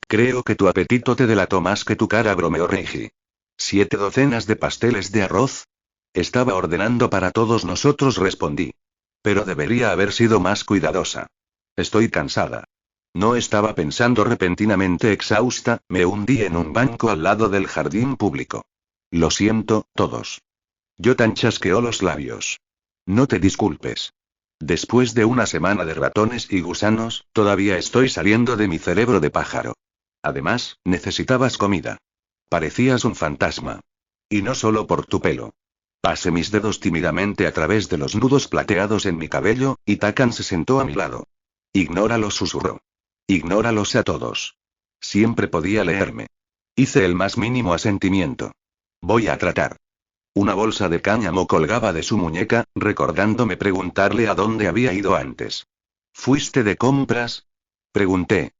Creo que tu apetito te delató más que tu cara, bromeó Reiji. ¿7 docenas de pasteles de arroz? Estaba ordenando para todos nosotros, respondí. Pero debería haber sido más cuidadosa. Estoy cansada. No estaba pensando. Repentinamente exhausta, me hundí en un banco al lado del jardín público. Lo siento, todos. Yotan chasqueó los labios. No te disculpes. Después de una semana de ratones y gusanos, todavía estoy saliendo de mi cerebro de pájaro. Además, necesitabas comida. Parecías un fantasma. Y no solo por tu pelo. Pasé mis dedos tímidamente a través de los nudos plateados en mi cabello, y Takan se sentó a mi lado. Ignóralos, susurró. Ignóralos a todos. Siempre podía leerme. Hice el más mínimo asentimiento. Voy a tratar. Una bolsa de cáñamo colgaba de su muñeca, recordándome preguntarle a dónde había ido antes. ¿Fuiste de compras? Pregunté.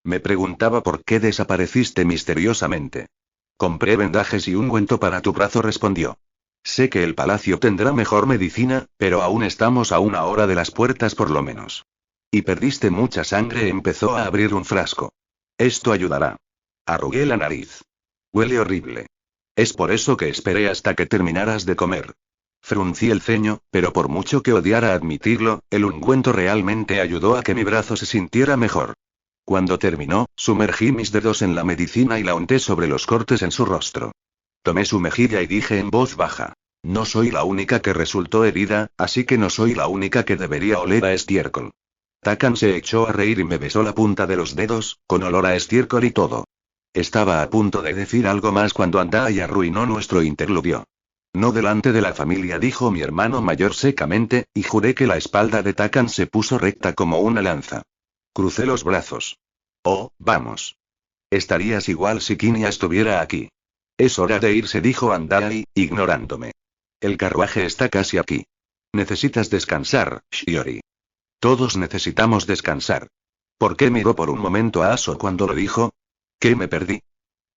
Me preguntaba por qué desapareciste misteriosamente. Compré vendajes y ungüento para tu brazo, respondió. Sé que el palacio tendrá mejor medicina, pero aún estamos a 1 hora de las puertas por lo menos. Y perdiste mucha sangre. Empezó a abrir un frasco. Esto ayudará. Arrugué la nariz. Huele horrible. Es por eso que esperé hasta que terminaras de comer. Fruncí el ceño, pero por mucho que odiara admitirlo, el ungüento realmente ayudó a que mi brazo se sintiera mejor. Cuando terminó, sumergí mis dedos en la medicina y la unté sobre los cortes en su rostro. Tomé su mejilla y dije en voz baja. No soy la única que resultó herida, así que no soy la única que debería oler a estiércol. Takan se echó a reír y me besó la punta de los dedos, con olor a estiércol y todo. Estaba a punto de decir algo más cuando Andai arruinó nuestro interludio. No delante de la familia, dijo mi hermano mayor secamente, y juré que la espalda de Takan se puso recta como una lanza. Crucé los brazos. Oh, vamos. Estarías igual si Kinya estuviera aquí. Es hora de irse, dijo Andai, ignorándome. El carruaje está casi aquí. Necesitas descansar, Shiori. Todos necesitamos descansar. ¿Por qué miró por un momento a Aso cuando lo dijo? ¿Qué me perdí?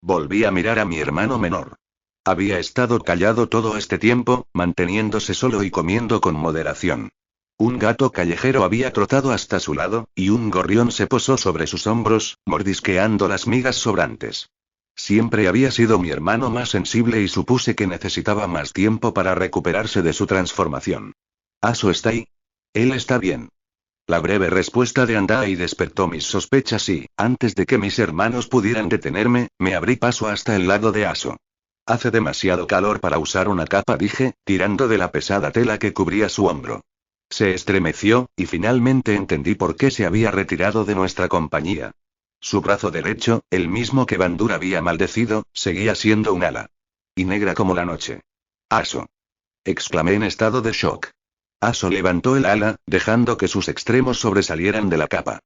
Volví a mirar a mi hermano menor. Había estado callado todo este tiempo, manteniéndose solo y comiendo con moderación. Un gato callejero había trotado hasta su lado, y un gorrión se posó sobre sus hombros, mordisqueando las migas sobrantes. Siempre había sido mi hermano más sensible y supuse que necesitaba más tiempo para recuperarse de su transformación. ¿Aso está ahí? Él está bien. La breve respuesta de Andai despertó mis sospechas y, antes de que mis hermanos pudieran detenerme, me abrí paso hasta el lado de Aso. Hace demasiado calor para usar una capa, dije, tirando de la pesada tela que cubría su hombro. Se estremeció, y finalmente entendí por qué se había retirado de nuestra compañía. Su brazo derecho, el mismo que Bandur había maldecido, seguía siendo un ala. Y negra como la noche. Aso. Exclamé en estado de shock. Aso levantó el ala, dejando que sus extremos sobresalieran de la capa.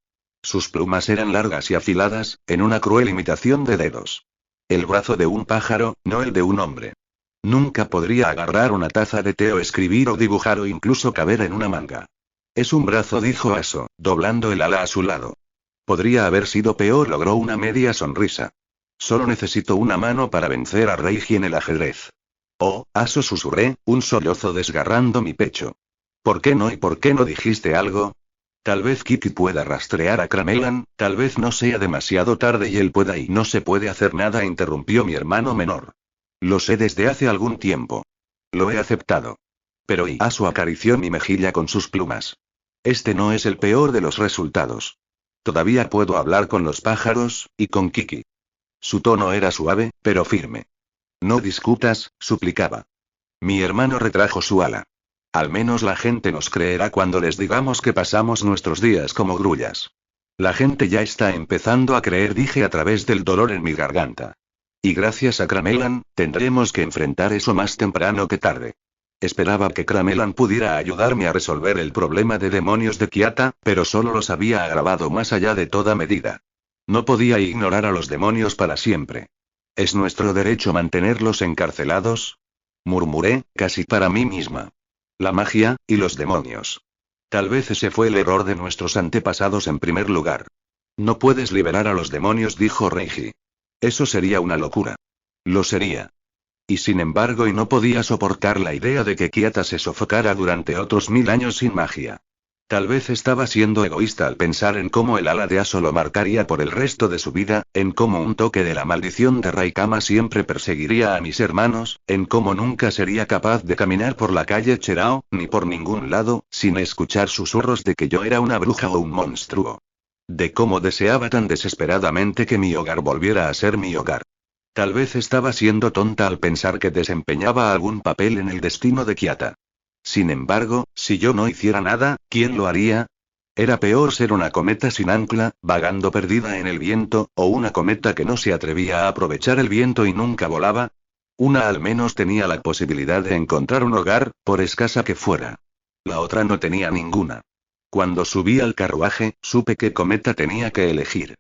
Sus plumas eran largas y afiladas, en una cruel imitación de dedos. El brazo de un pájaro, no el de un hombre. Nunca podría agarrar una taza de té o escribir o dibujar o incluso caber en una manga. Es un brazo, dijo Aso, doblando el ala a su lado. Podría haber sido peor, logró una media sonrisa. Solo necesito una mano para vencer a Reiji en el ajedrez. Oh, Aso, susurré, un sollozo desgarrando mi pecho. ¿Por qué no y por qué no dijiste algo? Tal vez Kiki pueda rastrear a Cramelan, tal vez no sea demasiado tarde y él pueda y no se puede hacer nada, interrumpió mi hermano menor. Lo sé desde hace algún tiempo. Lo he aceptado. Pero Aso acarició mi mejilla con sus plumas. Este no es el peor de los resultados. Todavía puedo hablar con los pájaros, y con Kiki. Su tono era suave, pero firme. No discutas, suplicaba. Mi hermano retrajo su ala. Al menos la gente nos creerá cuando les digamos que pasamos nuestros días como grullas. La gente ya está empezando a creer, dije a través del dolor en mi garganta. Y gracias a Cramelan, tendremos que enfrentar eso más temprano que tarde. Esperaba que Cramelan pudiera ayudarme a resolver el problema de demonios de Kiata, pero solo los había agravado más allá de toda medida. No podía ignorar a los demonios para siempre. ¿Es nuestro derecho mantenerlos encarcelados? Murmuré, casi para mí misma. La magia, y los demonios. Tal vez ese fue el error de nuestros antepasados en primer lugar. No puedes liberar a los demonios, dijo Reiji. Eso sería una locura. Lo sería. Y sin embargo, y no podía soportar la idea de que Kiata se sofocara durante otros 1000 años sin magia. Tal vez estaba siendo egoísta al pensar en cómo el ala de Aso lo marcaría por el resto de su vida, en cómo un toque de la maldición de Raikama siempre perseguiría a mis hermanos, en cómo nunca sería capaz de caminar por la calle Cherao, ni por ningún lado, sin escuchar susurros de que yo era una bruja o un monstruo. De cómo deseaba tan desesperadamente que mi hogar volviera a ser mi hogar. Tal vez estaba siendo tonta al pensar que desempeñaba algún papel en el destino de Kiata. Sin embargo, si yo no hiciera nada, ¿quién lo haría? Era peor ser una cometa sin ancla, vagando perdida en el viento, o una cometa que no se atrevía a aprovechar el viento y nunca volaba. Una al menos tenía la posibilidad de encontrar un hogar, por escasa que fuera. La otra no tenía ninguna. Cuando subí al carruaje, supe qué cometa tenía que elegir.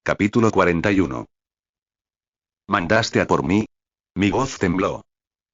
Capítulo 41. ¿Mandaste a por mí? Mi voz tembló.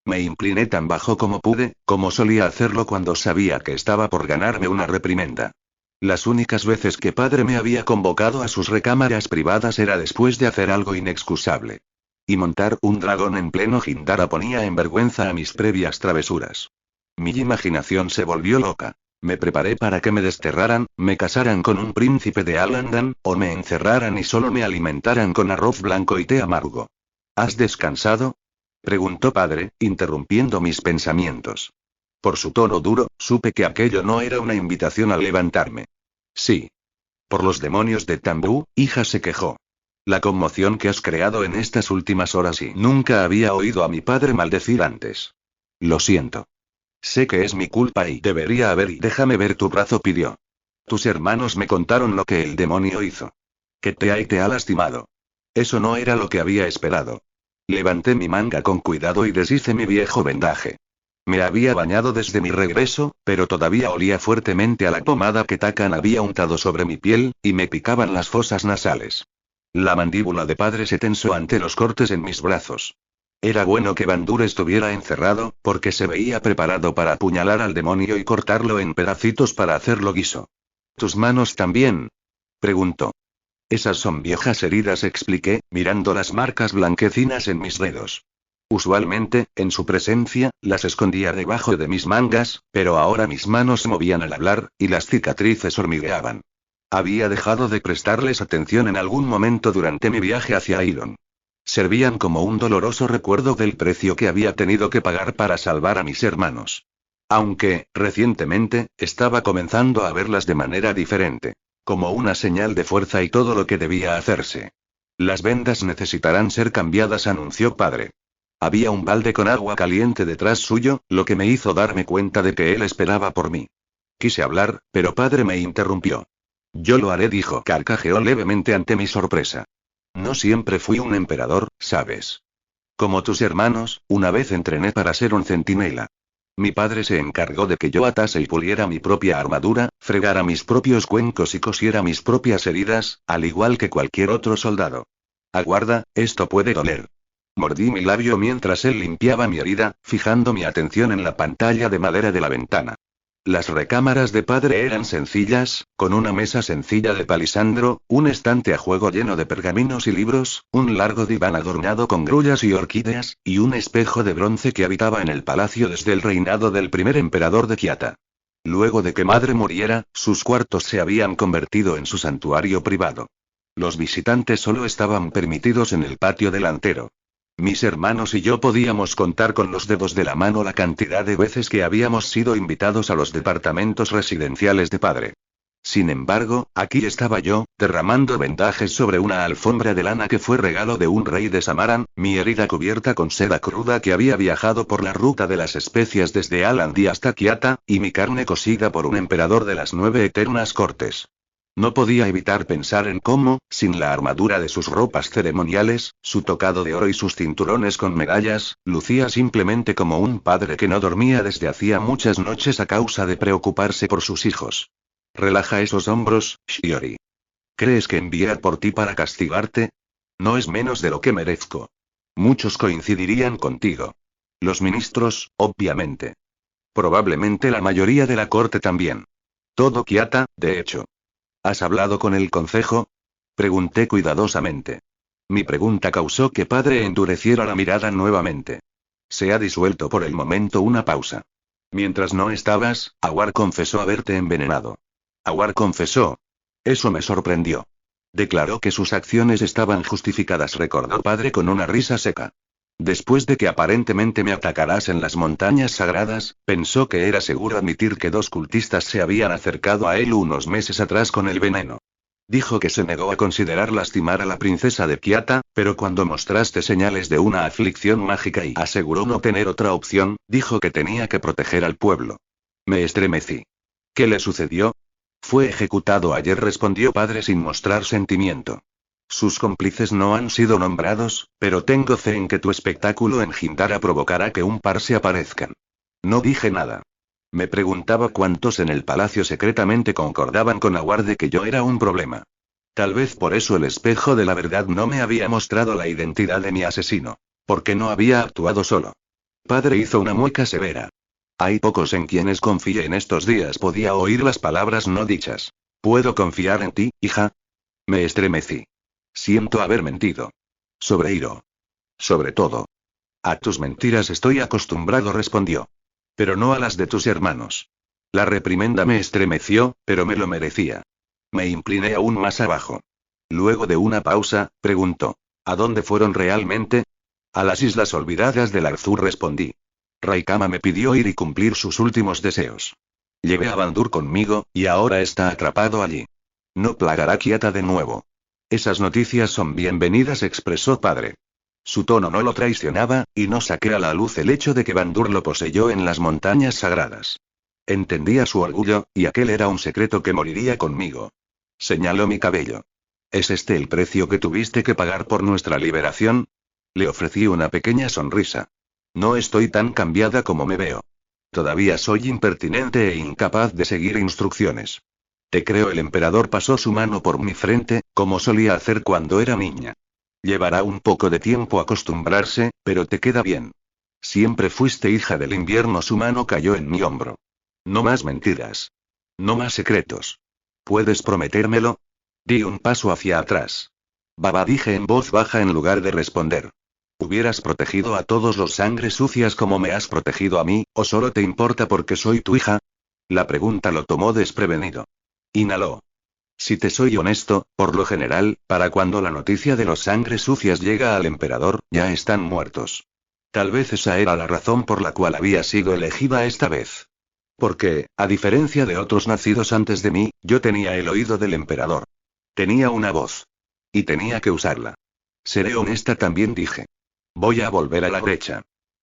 Me incliné tan bajo como pude, como solía hacerlo cuando sabía que estaba por ganarme una reprimenda. Las únicas veces que padre me había convocado a sus recámaras privadas era después de hacer algo inexcusable. Y montar un dragón en pleno Hindara ponía en vergüenza a mis previas travesuras. Mi imaginación se volvió loca. Me preparé para que me desterraran, me casaran con un príncipe de Alandan, o me encerraran y solo me alimentaran con arroz blanco y té amargo. ¿Has descansado? Preguntó padre, interrumpiendo mis pensamientos. Por su tono duro, supe que aquello no era una invitación a levantarme. Sí. Por los demonios de Tambú, hija, se quejó. La conmoción que has creado en estas últimas horas y nunca había oído a mi padre maldecir antes. Lo siento. Sé que es mi culpa y debería haber y déjame ver tu brazo, pidió. Tus hermanos me contaron lo que el demonio hizo. Que te ha lastimado. Eso no era lo que había esperado. Levanté mi manga con cuidado y deshice mi viejo vendaje. Me había bañado desde mi regreso, pero todavía olía fuertemente a la pomada que Takan había untado sobre mi piel, y me picaban las fosas nasales. La mandíbula de padre se tensó ante los cortes en mis brazos. Era bueno que Bandur estuviera encerrado, porque se veía preparado para apuñalar al demonio y cortarlo en pedacitos para hacerlo guiso. ¿Tus manos también? Preguntó. Esas son viejas heridas, expliqué, mirando las marcas blanquecinas en mis dedos. Usualmente, en su presencia, las escondía debajo de mis mangas, pero ahora mis manos se movían al hablar, y las cicatrices hormigueaban. Había dejado de prestarles atención en algún momento durante mi viaje hacia Iron. Servían como un doloroso recuerdo del precio que había tenido que pagar para salvar a mis hermanos. Aunque, recientemente, estaba comenzando a verlas de manera diferente. Como una señal de fuerza y todo lo que debía hacerse. Las vendas necesitarán ser cambiadas, anunció padre. Había un balde con agua caliente detrás suyo, lo que me hizo darme cuenta de que él esperaba por mí. Quise hablar, pero padre me interrumpió. Yo lo haré, dijo. Carcajeó levemente ante mi sorpresa. No siempre fui un emperador, ¿sabes? Como tus hermanos, una vez entrené para ser un centinela. Mi padre se encargó de que yo atase y puliera mi propia armadura, fregara mis propios cuencos y cosiera mis propias heridas, al igual que cualquier otro soldado. Aguarda, esto puede doler. Mordí mi labio mientras él limpiaba mi herida, fijando mi atención en la pantalla de madera de la ventana. Las recámaras de padre eran sencillas, con una mesa sencilla de palisandro, un estante a juego lleno de pergaminos y libros, un largo diván adornado con grullas y orquídeas, y un espejo de bronce que habitaba en el palacio desde el reinado del primer emperador de Kiata. Luego de que madre muriera, sus cuartos se habían convertido en su santuario privado. Los visitantes solo estaban permitidos en el patio delantero. Mis hermanos y yo podíamos contar con los dedos de la mano la cantidad de veces que habíamos sido invitados a los departamentos residenciales de padre. Sin embargo, aquí estaba yo, derramando vendajes sobre una alfombra de lana que fue regalo de un rey de Samaran, mi herida cubierta con seda cruda que había viajado por la ruta de las especias desde Alandi hasta Kiata, y mi carne cosida por un emperador de las 9 eternas cortes. No podía evitar pensar en cómo, sin la armadura de sus ropas ceremoniales, su tocado de oro y sus cinturones con medallas, lucía simplemente como un padre que no dormía desde hacía muchas noches a causa de preocuparse por sus hijos. Relaja esos hombros, Shiori. ¿Crees que envié a por ti para castigarte? No es menos de lo que merezco. Muchos coincidirían contigo. Los ministros, obviamente. Probablemente la mayoría de la corte también. Todo Kiata, de hecho. ¿Has hablado con el concejo? Pregunté cuidadosamente. Mi pregunta causó que padre endureciera la mirada nuevamente. Se ha disuelto por el momento una pausa. Mientras no estabas, Awar confesó haberte envenenado. Awar confesó. Eso me sorprendió. Declaró que sus acciones estaban justificadas, recordó padre con una risa seca. Después de que aparentemente me atacaras en las montañas sagradas, pensó que era seguro admitir que 2 cultistas se habían acercado a él unos meses atrás con el veneno. Dijo que se negó a considerar lastimar a la princesa de Kiata, pero cuando mostraste señales de una aflicción mágica y aseguró no tener otra opción, dijo que tenía que proteger al pueblo. Me estremecí. ¿Qué le sucedió? Fue ejecutado ayer, respondió padre sin mostrar sentimiento. Sus cómplices no han sido nombrados, pero tengo fe en que tu espectáculo en Hindara provocará que un par se aparezcan. No dije nada. Me preguntaba cuántos en el palacio secretamente concordaban con Awar de que yo era un problema. Tal vez por eso el espejo de la verdad no me había mostrado la identidad de mi asesino. Porque no había actuado solo. Padre hizo una mueca severa. Hay pocos en quienes confíe en estos días, podía oír las palabras no dichas. ¿Puedo confiar en ti, hija? Me estremecí. Siento haber mentido. Sobre Hiro. Sobre todo. A tus mentiras estoy acostumbrado, respondió. Pero no a las de tus hermanos. La reprimenda me estremeció, pero me lo merecía. Me incliné aún más abajo. Luego de una pausa, preguntó. ¿A dónde fueron realmente? A las islas olvidadas del Arzur, respondí. Raikama me pidió ir y cumplir sus últimos deseos. Llevé a Bandur conmigo, y ahora está atrapado allí. No plagará Kiata de nuevo. Esas noticias son bienvenidas, expresó padre. Su tono no lo traicionaba, y no saqué a la luz el hecho de que Bandur lo poseyó en las montañas sagradas. Entendía su orgullo, y aquel era un secreto que moriría conmigo. Señaló mi cabello. ¿Es este el precio que tuviste que pagar por nuestra liberación? Le ofrecí una pequeña sonrisa. No estoy tan cambiada como me veo. Todavía soy impertinente e incapaz de seguir instrucciones. Te creo. El emperador pasó su mano por mi frente, como solía hacer cuando era niña. Llevará un poco de tiempo acostumbrarse, pero te queda bien. Siempre fuiste hija del invierno. Su mano cayó en mi hombro. No más mentiras. No más secretos. ¿Puedes prometérmelo? Di un paso hacia atrás. Baba, dije en voz baja en lugar de responder. ¿Hubieras protegido a todos los sangres sucias como me has protegido a mí, o solo te importa porque soy tu hija? La pregunta lo tomó desprevenido. Inhaló. Si te soy honesto, por lo general, para cuando la noticia de los sangres sucias llega al emperador, ya están muertos. Tal vez esa era la razón por la cual había sido elegida esta vez. Porque, a diferencia de otros nacidos antes de mí, yo tenía el oído del emperador. Tenía una voz. Y tenía que usarla. Seré honesta también, dije. Voy a volver a la brecha.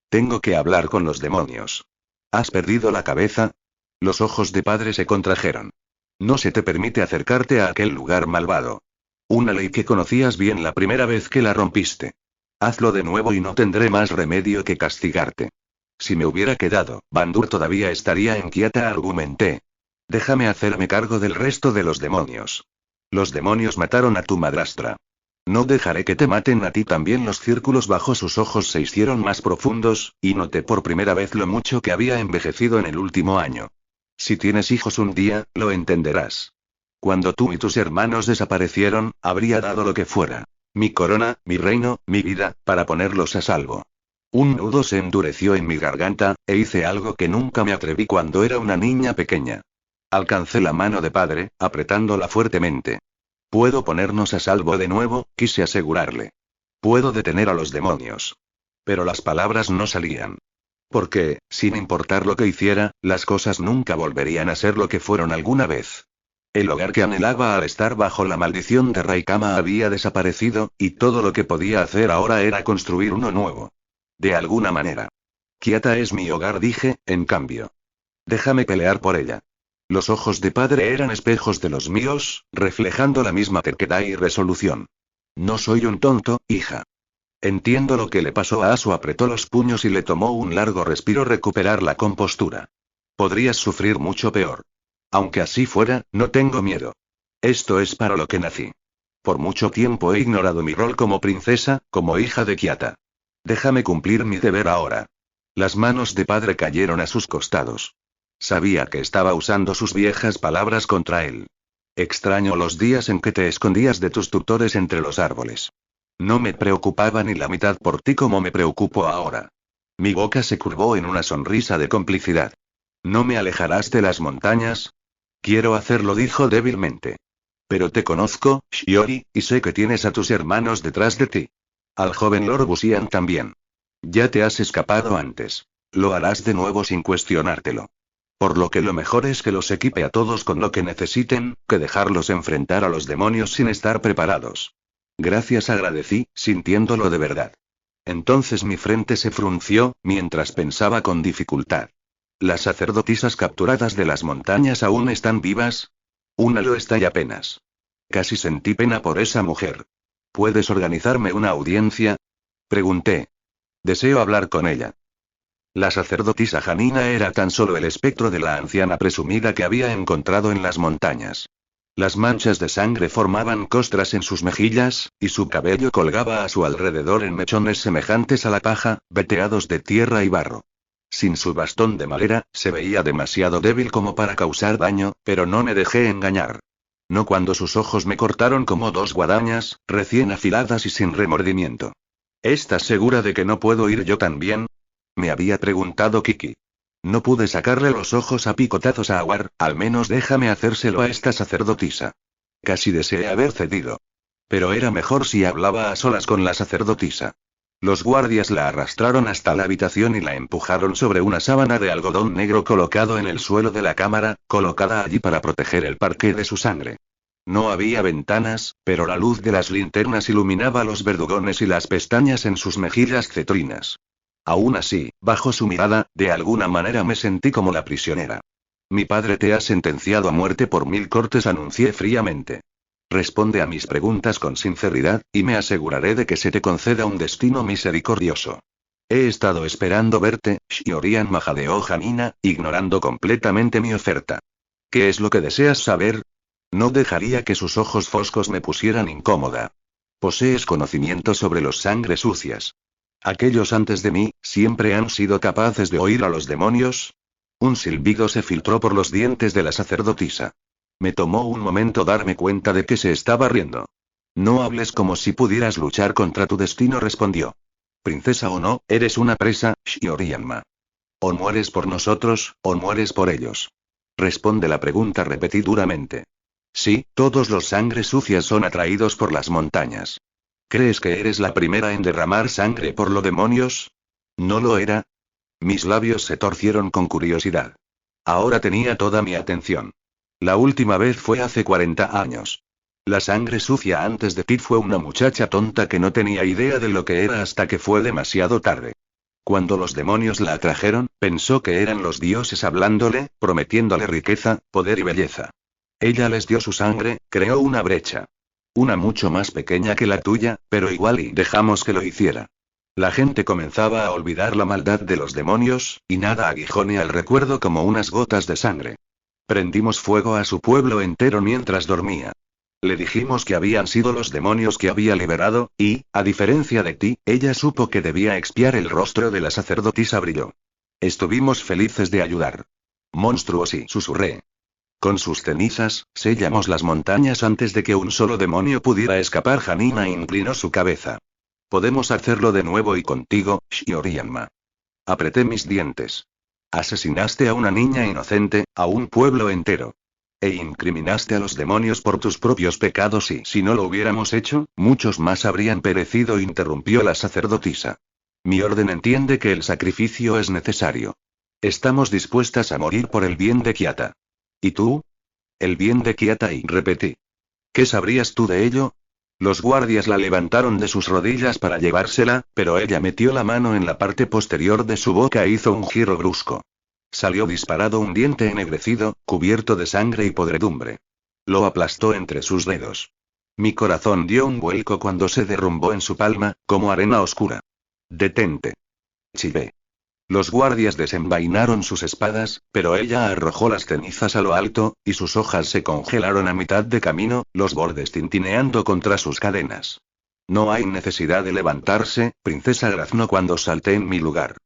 Tengo que hablar con los demonios. ¿Has perdido la cabeza? Los ojos de padre se contrajeron. No se te permite acercarte a aquel lugar malvado. Una ley que conocías bien la primera vez que la rompiste. Hazlo de nuevo y no tendré más remedio que castigarte. Si me hubiera quedado, Bandur todavía estaría en Kiata, argumenté. Déjame hacerme cargo del resto de los demonios. Los demonios mataron a tu madrastra. No dejaré que te maten a ti también. Los círculos bajo sus ojos se hicieron más profundos, y noté por primera vez lo mucho que había envejecido en el último año. Si tienes hijos un día, lo entenderás. Cuando tú y tus hermanos desaparecieron, habría dado lo que fuera. Mi corona, mi reino, mi vida, para ponerlos a salvo. Un nudo se endureció en mi garganta, e hice algo que nunca me atreví cuando era una niña pequeña. Alcancé la mano de padre, apretándola fuertemente. Puedo ponernos a salvo de nuevo, quise asegurarle. Puedo detener a los demonios. Pero las palabras no salían. Porque, sin importar lo que hiciera, las cosas nunca volverían a ser lo que fueron alguna vez. El hogar que anhelaba al estar bajo la maldición de Raikama había desaparecido, y todo lo que podía hacer ahora era construir uno nuevo. De alguna manera. Kiata es mi hogar, dije, en cambio. Déjame pelear por ella. Los ojos de padre eran espejos de los míos, reflejando la misma terquedad y resolución. No soy un tonto, hija. Entiendo lo que le pasó a Asu. Apretó los puños y le tomó un largo respiro recuperar la compostura. Podrías sufrir mucho peor. Aunque así fuera, no tengo miedo. Esto es para lo que nací. Por mucho tiempo he ignorado mi rol como princesa, como hija de Kiata. Déjame cumplir mi deber ahora. Las manos de padre cayeron a sus costados. Sabía que estaba usando sus viejas palabras contra él. Extraño los días en que te escondías de tus tutores entre los árboles. No me preocupaba ni la mitad por ti como me preocupo ahora. Mi boca se curvó en una sonrisa de complicidad. ¿No me alejarás de las montañas? Quiero hacerlo, dijo débilmente. Pero te conozco, Shiori, y sé que tienes a tus hermanos detrás de ti. Al joven Lord Busian también. Ya te has escapado antes. Lo harás de nuevo sin cuestionártelo. Por lo que lo mejor es que los equipe a todos con lo que necesiten, que dejarlos enfrentar a los demonios sin estar preparados. Gracias, agradecí, sintiéndolo de verdad. Entonces mi frente se frunció, mientras pensaba con dificultad. ¿Las sacerdotisas capturadas de las montañas aún están vivas? Una lo está y apenas. Casi sentí pena por esa mujer. ¿Puedes organizarme una audiencia? Pregunté. Deseo hablar con ella. La sacerdotisa Janina era tan solo el espectro de la anciana presumida que había encontrado en las montañas. Las manchas de sangre formaban costras en sus mejillas, y su cabello colgaba a su alrededor en mechones semejantes a la paja, veteados de tierra y barro. Sin su bastón de madera, se veía demasiado débil como para causar daño, pero no me dejé engañar. No cuando sus ojos me cortaron como dos guadañas, recién afiladas y sin remordimiento. ¿Estás segura de que no puedo ir yo también? Me había preguntado Kiki. No pude sacarle los ojos a picotazos a Awar, al menos déjame hacérselo a esta sacerdotisa. Casi deseé haber cedido. Pero era mejor si hablaba a solas con la sacerdotisa. Los guardias la arrastraron hasta la habitación y la empujaron sobre una sábana de algodón negro colocado en el suelo de la cámara, colocada allí para proteger el parqué de su sangre. No había ventanas, pero la luz de las linternas iluminaba los verdugones y las pestañas en sus mejillas cetrinas. Aún así, bajo su mirada, de alguna manera me sentí como la prisionera. Mi padre te ha sentenciado a muerte por 1000 cortes, anuncié fríamente. Responde a mis preguntas con sinceridad, y me aseguraré de que se te conceda un destino misericordioso. He estado esperando verte, Shiorian, majadeó Janina, ignorando completamente mi oferta. ¿Qué es lo que deseas saber? No dejaría que sus ojos foscos me pusieran incómoda. ¿Posees conocimiento sobre los sangres sucias? ¿Aquellos antes de mí, siempre han sido capaces de oír a los demonios? Un silbido se filtró por los dientes de la sacerdotisa. Me tomó un momento darme cuenta de que se estaba riendo. No hables como si pudieras luchar contra tu destino, respondió. Princesa o no, eres una presa, Shiorianma. O mueres por nosotros, o mueres por ellos. Responde la pregunta, repetí duramente. Sí, todos los sangres sucias son atraídos por las montañas. ¿Crees que eres la primera en derramar sangre por los demonios? ¿No lo era? Mis labios se torcieron con curiosidad. Ahora tenía toda mi atención. La última vez fue hace 40 años. La sangre sucia antes de ti fue una muchacha tonta que no tenía idea de lo que era hasta que fue demasiado tarde. Cuando los demonios la atrajeron, pensó que eran los dioses hablándole, prometiéndole riqueza, poder y belleza. Ella les dio su sangre, creó una brecha. Una mucho más pequeña que la tuya, pero igual, y dejamos que lo hiciera. La gente comenzaba a olvidar la maldad de los demonios, y nada aguijone al recuerdo como unas gotas de sangre. Prendimos fuego a su pueblo entero mientras dormía. Le dijimos que habían sido los demonios que había liberado, y, a diferencia de ti, ella supo que debía expiar. El rostro de la sacerdotisa brilló. Estuvimos felices de ayudar. Monstruos, y susurré. Con sus cenizas, sellamos las montañas antes de que un solo demonio pudiera escapar. Janina inclinó su cabeza. Podemos hacerlo de nuevo y contigo, Shiorianma. Apreté mis dientes. Asesinaste a una niña inocente, a un pueblo entero. E incriminaste a los demonios por tus propios pecados, y si no lo hubiéramos hecho, muchos más habrían perecido, interrumpió la sacerdotisa. Mi orden entiende que el sacrificio es necesario. Estamos dispuestas a morir por el bien de Kiata. ¿Y tú? El bien de Kiata, y repetí. ¿Qué sabrías tú de ello? Los guardias la levantaron de sus rodillas para llevársela, pero ella metió la mano en la parte posterior de su boca e hizo un giro brusco. Salió disparado un diente ennegrecido, cubierto de sangre y podredumbre. Lo aplastó entre sus dedos. Mi corazón dio un vuelco cuando se derrumbó en su palma, como arena oscura. Detente. Chillé. Los guardias desenvainaron sus espadas, pero ella arrojó las cenizas a lo alto, y sus hojas se congelaron a mitad de camino, los bordes tintineando contra sus cadenas. No hay necesidad de levantarse, princesa, graznó cuando salté en mi lugar.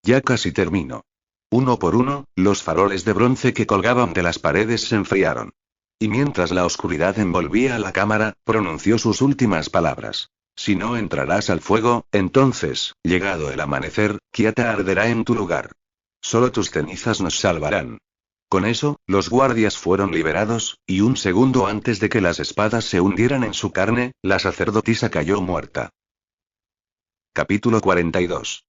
Ya casi termino. Uno por uno, los faroles de bronce que colgaban de las paredes se enfriaron. Y mientras la oscuridad envolvía a la cámara, pronunció sus últimas palabras. Si no entrarás al fuego, entonces, llegado el amanecer, Kiata arderá en tu lugar. Solo tus cenizas nos salvarán. Con eso, los guardias fueron liberados, y un segundo antes de que las espadas se hundieran en su carne, la sacerdotisa cayó muerta. Capítulo 42.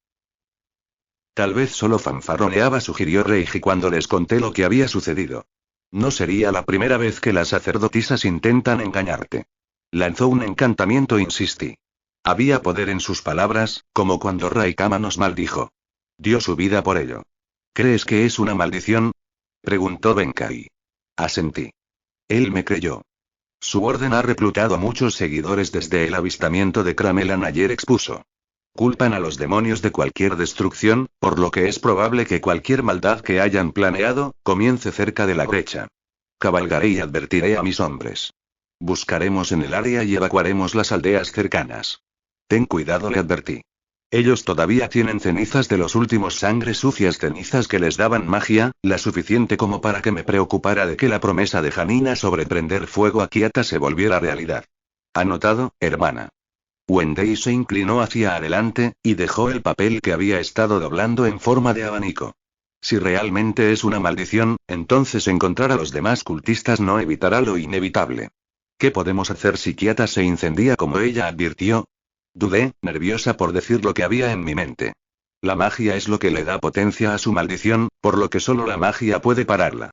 Tal vez solo fanfarroneaba, sugirió Reiji cuando les conté lo que había sucedido. No sería la primera vez que las sacerdotisas intentan engañarte. Lanzó un encantamiento, insistí. Había poder en sus palabras, como cuando Raikama nos maldijo. Dio su vida por ello. ¿Crees que es una maldición? Preguntó Benkai. Asentí. Él me creyó. Su orden ha reclutado muchos seguidores desde el avistamiento de Cramelan ayer, expuso. Culpan a los demonios de cualquier destrucción, por lo que es probable que cualquier maldad que hayan planeado, comience cerca de la brecha. Cabalgaré y advertiré a mis hombres. Buscaremos en el área y evacuaremos las aldeas cercanas. Ten cuidado, le advertí. Ellos todavía tienen cenizas de los últimos sangres sucias, cenizas que les daban magia, la suficiente como para que me preocupara de que la promesa de Janina sobre prender fuego a Kiata se volviera realidad. Anotado, hermana. Wendei se inclinó hacia adelante, y dejó el papel que había estado doblando en forma de abanico. Si realmente es una maldición, entonces encontrar a los demás cultistas no evitará lo inevitable. ¿Qué podemos hacer si Kiata se incendia como ella advirtió? Dudé, nerviosa por decir lo que había en mi mente. La magia es lo que le da potencia a su maldición, por lo que solo la magia puede pararla.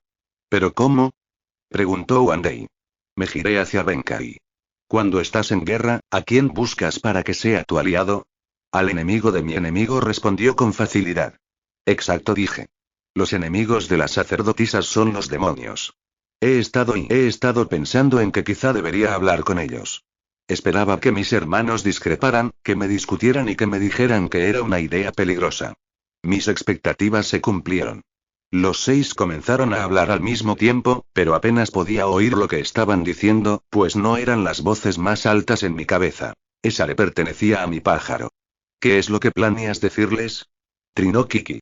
¿Pero cómo? Preguntó Wendei. Me giré hacia Benkai. Cuando estás en guerra, ¿a quién buscas para que sea tu aliado? Al enemigo de mi enemigo, respondió con facilidad. Exacto, dije. Los enemigos de las sacerdotisas son los demonios. He estado pensando en que quizá debería hablar con ellos. Esperaba que mis hermanos discreparan, que me discutieran y que me dijeran que era una idea peligrosa. Mis expectativas se cumplieron. Los 6 comenzaron a hablar al mismo tiempo, pero apenas podía oír lo que estaban diciendo, pues no eran las voces más altas en mi cabeza. Esa le pertenecía a mi pájaro. ¿Qué es lo que planeas decirles? Trinó Kiki.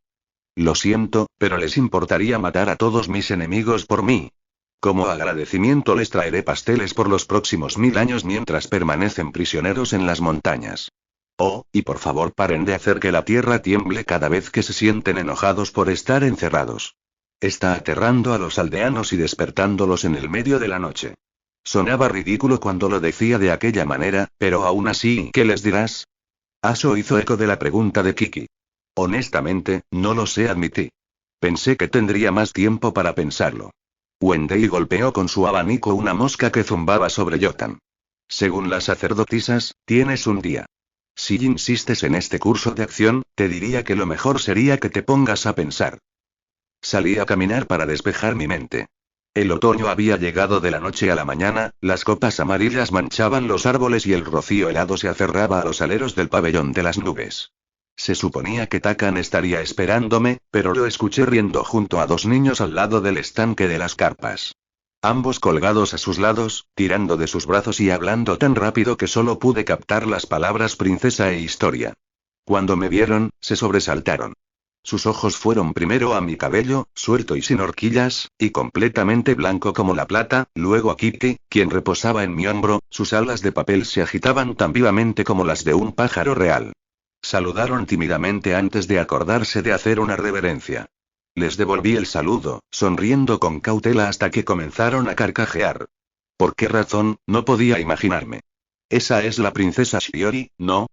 Lo siento, pero les importaría matar a todos mis enemigos por mí. Como agradecimiento les traeré pasteles por los próximos 1000 años mientras permanecen prisioneros en las montañas. Oh, y por favor paren de hacer que la tierra tiemble cada vez que se sienten enojados por estar encerrados. Está aterrando a los aldeanos y despertándolos en el medio de la noche. Sonaba ridículo cuando lo decía de aquella manera, pero aún así, ¿qué les dirás? Aso hizo eco de la pregunta de Kiki. Honestamente, no lo sé, admití. Pensé que tendría más tiempo para pensarlo. Wendei golpeó con su abanico una mosca que zumbaba sobre Yotan. Según las sacerdotisas, tienes un día. Si insistes en este curso de acción, te diría que lo mejor sería que te pongas a pensar. Salí a caminar para despejar mi mente. El otoño había llegado de la noche a la mañana, las copas amarillas manchaban los árboles y el rocío helado se aferraba a los aleros del pabellón de las nubes. Se suponía que Takan estaría esperándome, pero lo escuché riendo junto a 2 niños al lado del estanque de las carpas. Ambos colgados a sus lados, tirando de sus brazos y hablando tan rápido que solo pude captar las palabras princesa e historia. Cuando me vieron, se sobresaltaron. Sus ojos fueron primero a mi cabello, suelto y sin horquillas, y completamente blanco como la plata, luego a Kiki, quien reposaba en mi hombro, sus alas de papel se agitaban tan vivamente como las de un pájaro real. Saludaron tímidamente antes de acordarse de hacer una reverencia. Les devolví el saludo, sonriendo con cautela hasta que comenzaron a carcajear. ¿Por qué razón? No podía imaginarme. Esa es la princesa Shiori, ¿no?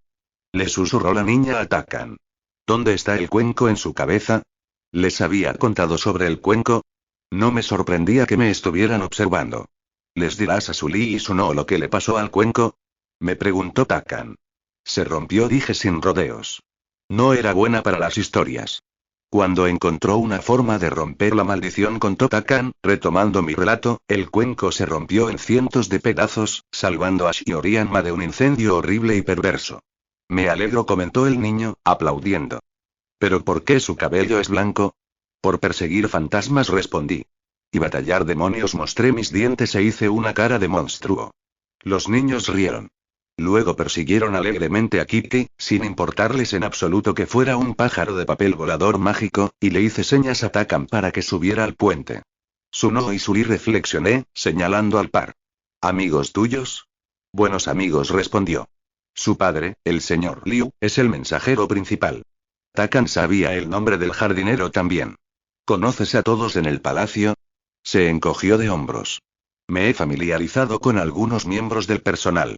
Le susurró la niña a Takan. ¿Dónde está el cuenco en su cabeza? ¿Les había contado sobre el cuenco? No me sorprendía que me estuvieran observando. ¿Les dirás a Sully y Suno lo que le pasó al cuenco? Me preguntó Takan. Se rompió, dije sin rodeos. No era buena para las historias. Cuando encontró una forma de romper la maldición, contó Takan, retomando mi relato, el cuenco se rompió en cientos de pedazos, salvando a Shiorianma de un incendio horrible y perverso. Me alegro, comentó el niño, aplaudiendo. ¿Pero por qué su cabello es blanco? Por perseguir fantasmas, respondí. Y batallar demonios, mostré mis dientes e hice una cara de monstruo. Los niños rieron. Luego persiguieron alegremente a Kiki, sin importarles en absoluto que fuera un pájaro de papel volador mágico, y le hice señas a Takan para que subiera al puente. Suno y Suri, reflexioné, señalando al par. ¿Amigos tuyos? Buenos amigos, respondió. Su padre, el señor Liu, es el mensajero principal. Takan sabía el nombre del jardinero también. ¿Conoces a todos en el palacio? Se encogió de hombros. Me he familiarizado con algunos miembros del personal.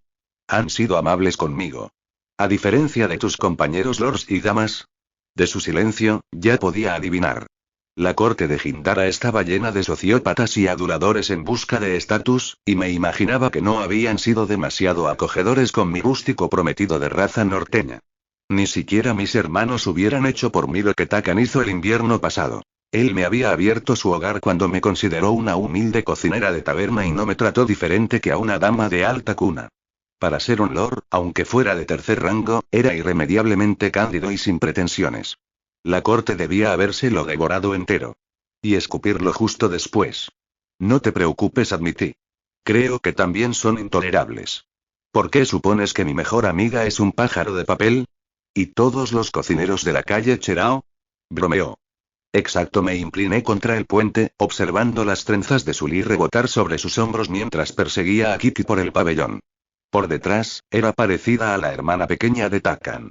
Han sido amables conmigo. A diferencia de tus compañeros lords y damas. De su silencio, ya podía adivinar. La corte de Hindara estaba llena de sociópatas y aduladores en busca de estatus, y me imaginaba que no habían sido demasiado acogedores con mi rústico prometido de raza norteña. Ni siquiera mis hermanos hubieran hecho por mí lo que Takan hizo el invierno pasado. Él me había abierto su hogar cuando me consideró una humilde cocinera de taberna y no me trató diferente que a una dama de alta cuna. Para ser un lord, aunque fuera de tercer rango, era irremediablemente cándido y sin pretensiones. La corte debía habérselo devorado entero. Y escupirlo justo después. No te preocupes, admití. Creo que también son intolerables. ¿Por qué supones que mi mejor amiga es un pájaro de papel? ¿Y todos los cocineros de la calle Cherao? Bromeó. Exacto, me incliné contra el puente, observando las trenzas de Sully rebotar sobre sus hombros mientras perseguía a Kitty por el pabellón. Por detrás, era parecida a la hermana pequeña de Takan.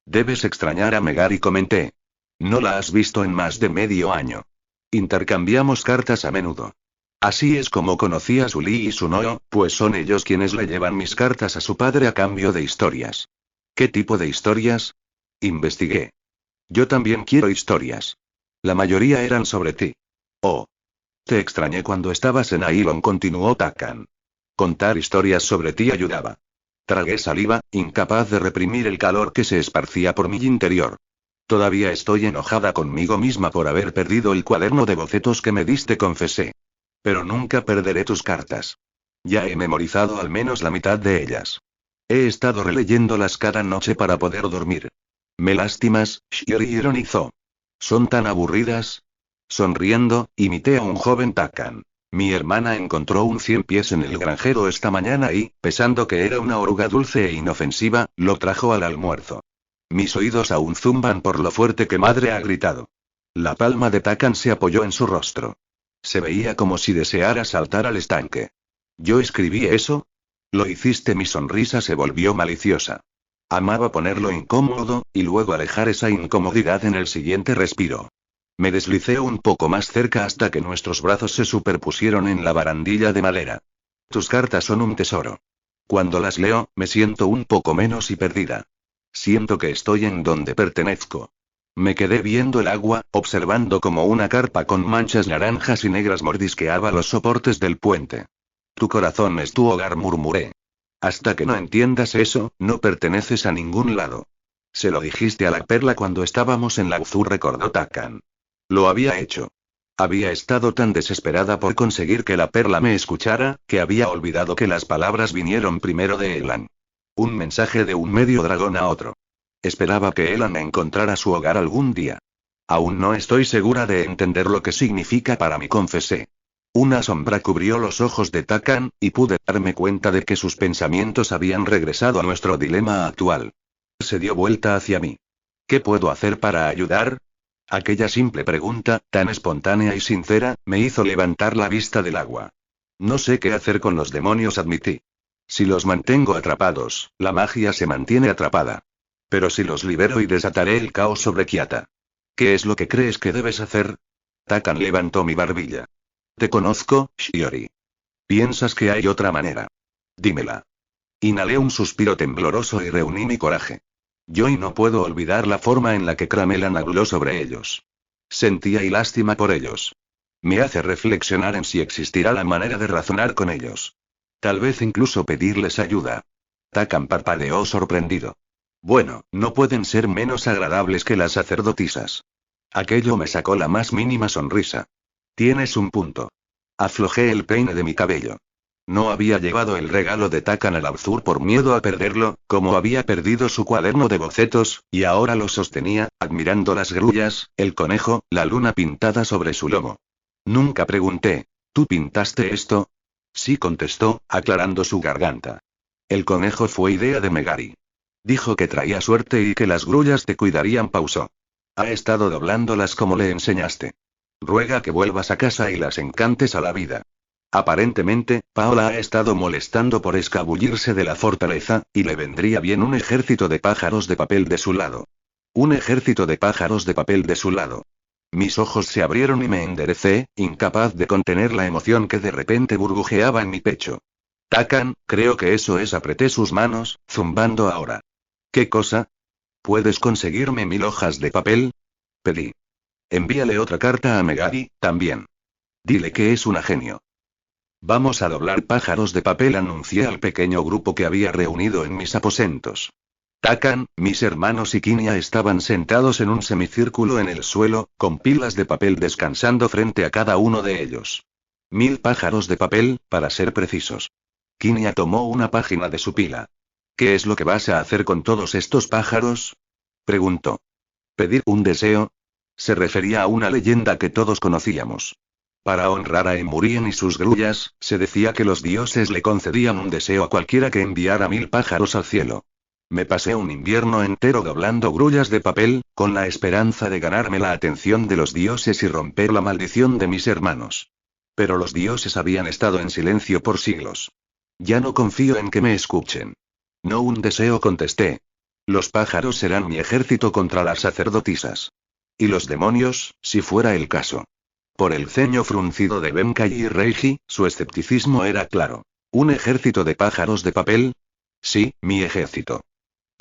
Debes extrañar a Megari, comenté. No la has visto en más de medio año. Intercambiamos cartas a menudo. Así es como conocí a Sully y Sunoyo, pues son ellos quienes le llevan mis cartas a su padre a cambio de historias. ¿Qué tipo de historias? Investigué. Yo también quiero historias. La mayoría eran sobre ti. Oh. Te extrañé cuando estabas en Ailon, continuó Takan. Contar historias sobre ti ayudaba. Tragué saliva, incapaz de reprimir el calor que se esparcía por mi interior. Todavía estoy enojada conmigo misma por haber perdido el cuaderno de bocetos que me diste, confesé. Pero nunca perderé tus cartas. Ya he memorizado al menos la mitad de ellas. He estado releyéndolas cada noche para poder dormir. ¿Me lastimas?, Shiori ironizó. ¿Son tan aburridas? Sonriendo, imité a un joven Takan. Mi hermana encontró un 100 pies en el granjero esta mañana y, pensando que era una oruga dulce e inofensiva, lo trajo al almuerzo. Mis oídos aún zumban por lo fuerte que madre ha gritado. La palma de Takan se apoyó en su rostro. Se veía como si deseara saltar al estanque. ¿Yo escribí eso? ¿Lo hiciste? Mi sonrisa se volvió maliciosa. Amaba ponerlo incómodo, y luego alejar esa incomodidad en el siguiente respiro. Me deslicé un poco más cerca hasta que nuestros brazos se superpusieron en la barandilla de madera. Tus cartas son un tesoro. Cuando las leo, me siento un poco menos y perdida. Siento que estoy en donde pertenezco. Me quedé viendo el agua, observando como una carpa con manchas naranjas y negras mordisqueaba los soportes del puente. Tu corazón es tu hogar, murmuré. Hasta que no entiendas eso, no perteneces a ningún lado. Se lo dijiste a la perla cuando estábamos en Laozu, recordó Takan. Lo había hecho. Había estado tan desesperada por conseguir que la perla me escuchara, que había olvidado que las palabras vinieron primero de Elan. Un mensaje de un medio dragón a otro. Esperaba que Elan encontrara su hogar algún día. Aún no estoy segura de entender lo que significa para mí, confesé. Una sombra cubrió los ojos de Takan, y pude darme cuenta de que sus pensamientos habían regresado a nuestro dilema actual. Se dio vuelta hacia mí. ¿Qué puedo hacer para ayudar? Aquella simple pregunta, tan espontánea y sincera, me hizo levantar la vista del agua. No sé qué hacer con los demonios, admití. Si los mantengo atrapados, la magia se mantiene atrapada. Pero si los libero y desataré el caos sobre Kiata. ¿Qué es lo que crees que debes hacer? Takan levantó mi barbilla. Te conozco, Shiori. ¿Piensas que hay otra manera? Dímela. Inhalé un suspiro tembloroso y reuní mi coraje. Yo y no puedo olvidar la forma en la que Cramelan habló sobre ellos. Sentía y lástima por ellos. Me hace reflexionar en si existirá la manera de razonar con ellos. Tal vez incluso pedirles ayuda. Takan parpadeó sorprendido. Bueno, no pueden ser menos agradables que las sacerdotisas. Aquello me sacó la más mínima sonrisa. Tienes un punto. Aflojé el peine de mi cabello. No había llevado el regalo de Takan al Abzur por miedo a perderlo, como había perdido su cuaderno de bocetos, y ahora lo sostenía, admirando las grullas, el conejo, la luna pintada sobre su lomo. Nunca pregunté, ¿tú pintaste esto? Sí, contestó, aclarando su garganta. El conejo fue idea de Megari. Dijo que traía suerte y que las grullas te cuidarían, pausó. Ha estado doblándolas como le enseñaste. Ruega que vuelvas a casa y las encantes a la vida. Aparentemente, Paola ha estado molestando por escabullirse de la fortaleza, y le vendría bien un ejército de pájaros de papel de su lado. Un ejército de pájaros de papel de su lado. Mis ojos se abrieron y me enderecé, incapaz de contener la emoción que de repente burbujeaba en mi pecho. Takan, creo que eso es. Apreté sus manos, zumbando ahora. ¿Qué cosa? ¿Puedes conseguirme 1000 hojas de papel? Pedí. Envíale otra carta a Megari, también. Dile que es una genio. Vamos a doblar pájaros de papel, anuncié al pequeño grupo que había reunido en mis aposentos. Takan, mis hermanos y Kinya estaban sentados en un semicírculo en el suelo, con pilas de papel descansando frente a cada uno de ellos. 1000 pájaros de papel, para ser precisos. Kinya tomó una página de su pila. ¿Qué es lo que vas a hacer con todos estos pájaros? Preguntó. ¿Pedir un deseo? Se refería a una leyenda que todos conocíamos. Para honrar a Emurien y sus grullas, se decía que los dioses le concedían un deseo a cualquiera que enviara 1000 pájaros al cielo. Me pasé un invierno entero doblando grullas de papel, con la esperanza de ganarme la atención de los dioses y romper la maldición de mis hermanos. Pero los dioses habían estado en silencio por siglos. Ya no confío en que me escuchen. No un deseo, contesté. Los pájaros serán mi ejército contra las sacerdotisas. Y los demonios, si fuera el caso. Por el ceño fruncido de Benkai y Reiji, su escepticismo era claro. ¿Un ejército de pájaros de papel? Sí, mi ejército.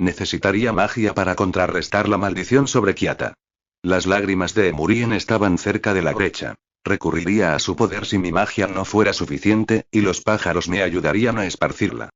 Necesitaría magia para contrarrestar la maldición sobre Kiata. Las lágrimas de Emurien estaban cerca de la brecha. Recurriría a su poder si mi magia no fuera suficiente, y los pájaros me ayudarían a esparcirla.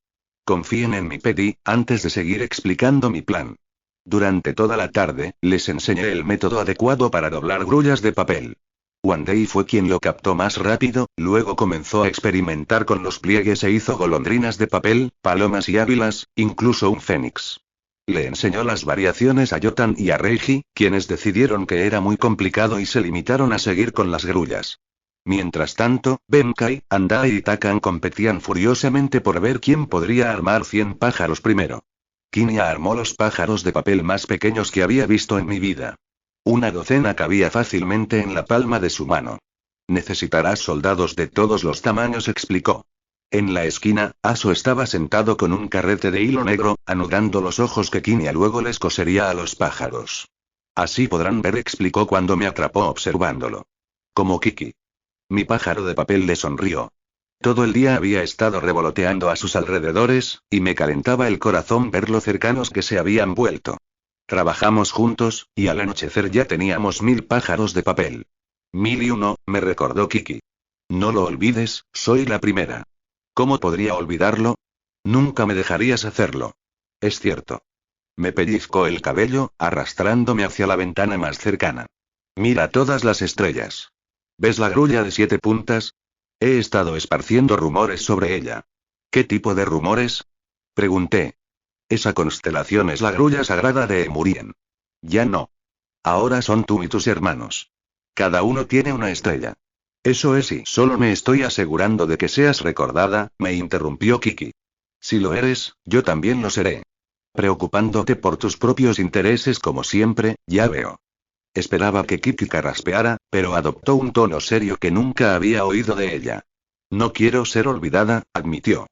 Confíen en mí, pedí, antes de seguir explicando mi plan. Durante toda la tarde, les enseñé el método adecuado para doblar grullas de papel. Wandei fue quien lo captó más rápido, luego comenzó a experimentar con los pliegues e hizo golondrinas de papel, palomas y águilas, incluso un fénix. Le enseñó las variaciones a Yotan y a Reiji, quienes decidieron que era muy complicado y se limitaron a seguir con las grullas. Mientras tanto, Benkai, Andai y Takan competían furiosamente por ver quién podría armar 100 pájaros primero. Kinya armó los pájaros de papel más pequeños que había visto en mi vida. Una docena cabía fácilmente en la palma de su mano. Necesitarás soldados de todos los tamaños, explicó. En la esquina, Aso estaba sentado con un carrete de hilo negro, anudando los ojos que Kinya luego les cosería a los pájaros. Así podrán ver, explicó cuando me atrapó observándolo. Como Kiki. Mi pájaro de papel le sonrió. Todo el día había estado revoloteando a sus alrededores, y me calentaba el corazón ver lo cercanos que se habían vuelto. Trabajamos juntos, y al anochecer ya teníamos 1000 pájaros de papel. 1001, me recordó Kiki. No lo olvides, soy la primera. ¿Cómo podría olvidarlo? Nunca me dejarías hacerlo. Es cierto. Me pellizcó el cabello, arrastrándome hacia la ventana más cercana. Mira todas las estrellas. ¿Ves la grulla de 7 puntas? He estado esparciendo rumores sobre ella. ¿Qué tipo de rumores? Pregunté. Esa constelación es la grulla sagrada de Emurien. Ya no. Ahora son tú y tus hermanos. Cada uno tiene una estrella. Eso es, y solo me estoy asegurando de que seas recordada, me interrumpió Kiki. Si lo eres, yo también lo seré. Preocupándote por tus propios intereses como siempre, ya veo. Esperaba que Kiki carraspeara, pero adoptó un tono serio que nunca había oído de ella. No quiero ser olvidada, admitió.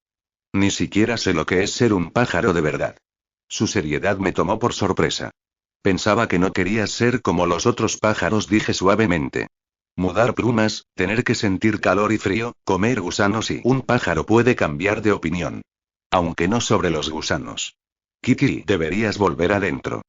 Ni siquiera sé lo que es ser un pájaro de verdad. Su seriedad me tomó por sorpresa. Pensaba que no querías ser como los otros pájaros, dije suavemente. Mudar plumas, tener que sentir calor y frío, comer gusanos y un pájaro puede cambiar de opinión. Aunque no sobre los gusanos. Kiki, deberías volver adentro.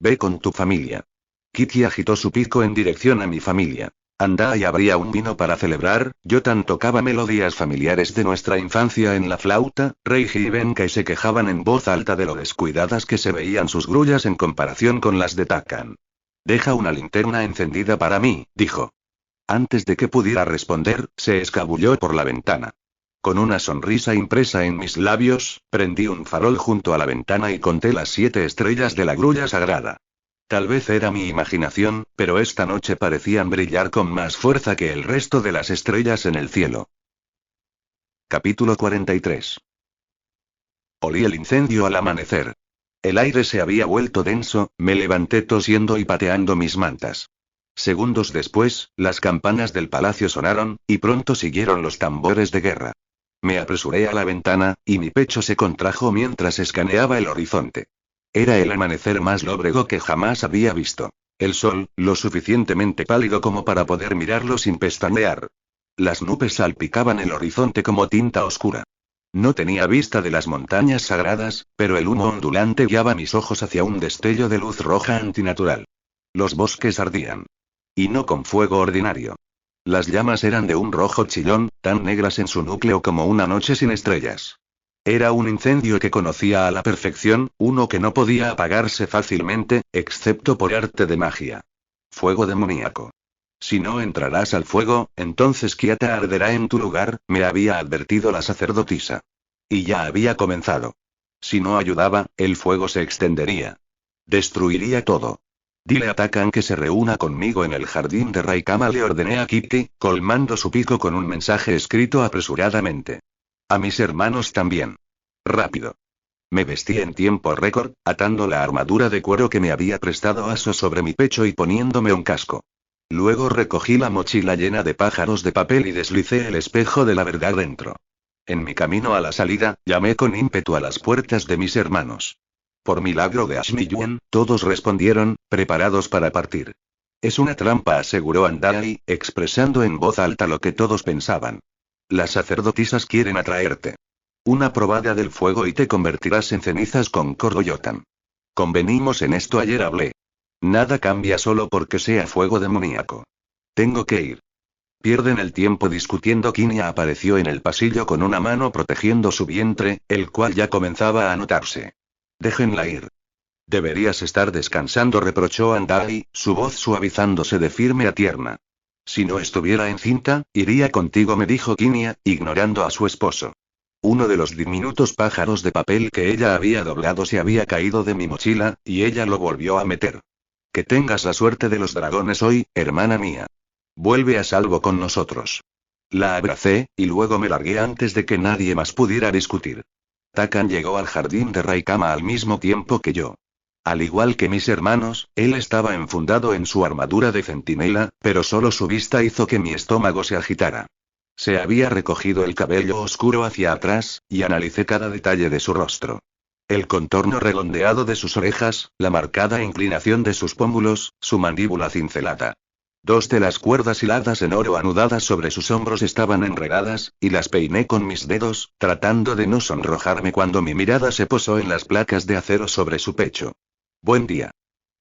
Ve con tu familia. Kiki agitó su pico en dirección a mi familia. Anda y habría un vino para celebrar. Yotan tocaba melodías familiares de nuestra infancia en la flauta, Reiji y Benkai se quejaban en voz alta de lo descuidadas que se veían sus grullas en comparación con las de Takan. Deja una linterna encendida para mí, dijo. Antes de que pudiera responder, se escabulló por la ventana. Con una sonrisa impresa en mis labios, prendí un farol junto a la ventana y conté las 7 estrellas de la grulla sagrada. Tal vez era mi imaginación, pero esta noche parecían brillar con más fuerza que el resto de las estrellas en el cielo. Capítulo 43. Olí el incendio al amanecer. El aire se había vuelto denso, me levanté tosiendo y pateando mis mantas. Segundos después, las campanas del palacio sonaron, y pronto siguieron los tambores de guerra. Me apresuré a la ventana, y mi pecho se contrajo mientras escaneaba el horizonte. Era el amanecer más lóbrego que jamás había visto. El sol, lo suficientemente pálido como para poder mirarlo sin pestañear. Las nubes salpicaban el horizonte como tinta oscura. No tenía vista de las montañas sagradas, pero el humo ondulante guiaba mis ojos hacia un destello de luz roja antinatural. Los bosques ardían. Y no con fuego ordinario. Las llamas eran de un rojo chillón, tan negras en su núcleo como una noche sin estrellas. Era un incendio que conocía a la perfección, uno que no podía apagarse fácilmente, excepto por arte de magia. Fuego demoníaco. Si no entrarás al fuego, entonces Kiata arderá en tu lugar, me había advertido la sacerdotisa. Y ya había comenzado. Si no ayudaba, el fuego se extendería. Destruiría todo. Dile a Takan que se reúna conmigo en el jardín de Raikama, le ordené a Kitty, colmando su pico con un mensaje escrito apresuradamente. A mis hermanos también. Rápido. Me vestí en tiempo récord, atando la armadura de cuero que me había prestado Aso sobre mi pecho y poniéndome un casco. Luego recogí la mochila llena de pájaros de papel y deslicé el espejo de la verdad dentro. En mi camino a la salida, llamé con ímpetu a las puertas de mis hermanos. Por milagro de Ashmi Yuan, todos respondieron, preparados para partir. Es una trampa, aseguró Andai, expresando en voz alta lo que todos pensaban. Las sacerdotisas quieren atraerte. Una probada del fuego y te convertirás en cenizas con Korgoyotan. Convenimos en esto, ayer hablé. Nada cambia solo porque sea fuego demoníaco. Tengo que ir. Pierden el tiempo discutiendo. Kinya apareció en el pasillo con una mano protegiendo su vientre, el cual ya comenzaba a notarse. Déjenla ir. Deberías estar descansando, reprochó Andai, su voz suavizándose de firme a tierna. Si no estuviera encinta, iría contigo, me dijo Kinya, ignorando a su esposo. Uno de los diminutos pájaros de papel que ella había doblado se había caído de mi mochila, y ella lo volvió a meter. Que tengas la suerte de los dragones hoy, hermana mía. Vuelve a salvo con nosotros. La abracé, y luego me largué antes de que nadie más pudiera discutir. Takan llegó al jardín de Raikama al mismo tiempo que yo. Al igual que mis hermanos, él estaba enfundado en su armadura de centinela, pero solo su vista hizo que mi estómago se agitara. Se había recogido el cabello oscuro hacia atrás, y analicé cada detalle de su rostro. El contorno redondeado de sus orejas, la marcada inclinación de sus pómulos, su mandíbula cincelada. Dos de las cuerdas hiladas en oro anudadas sobre sus hombros estaban enredadas, y las peiné con mis dedos, tratando de no sonrojarme cuando mi mirada se posó en las placas de acero sobre su pecho. Buen día.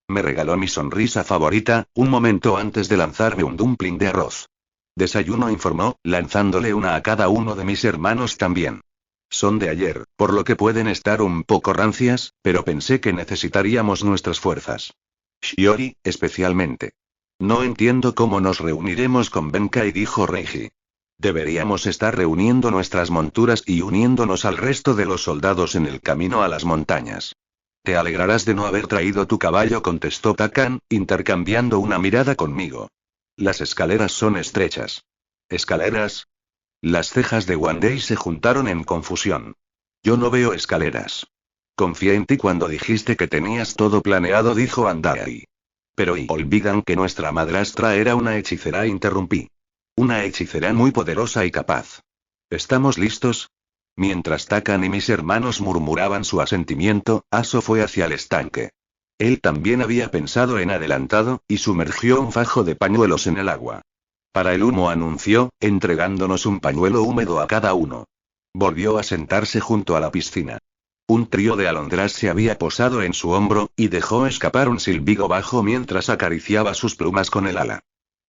Me regaló mi sonrisa favorita, un momento antes de lanzarme un dumpling de arroz. Desayuno, informó, lanzándole una a cada uno de mis hermanos también. Son de ayer, por lo que pueden estar un poco rancias, pero pensé que necesitaríamos nuestras fuerzas. Shiori, especialmente. No entiendo cómo nos reuniremos con Benkai, dijo Reiji. Deberíamos estar reuniendo nuestras monturas y uniéndonos al resto de los soldados en el camino a las montañas. Te alegrarás de no haber traído tu caballo, contestó Takan, intercambiando una mirada conmigo. Las escaleras son estrechas. ¿Escaleras? Las cejas de Wandei se juntaron en confusión. Yo no veo escaleras. Confié en ti cuando dijiste que tenías todo planeado, dijo Andai. Pero y olvidan que nuestra madrastra era una hechicera, interrumpí. Una hechicera muy poderosa y capaz. ¿Estamos listos? Mientras Takan y mis hermanos murmuraban su asentimiento, Aso fue hacia el estanque. Él también había pensado en adelantado, y sumergió un fajo de pañuelos en el agua. Para el humo, anunció, entregándonos un pañuelo húmedo a cada uno. Volvió a sentarse junto a la piscina. Un trío de alondras se había posado en su hombro, y dejó escapar un silbido bajo mientras acariciaba sus plumas con el ala.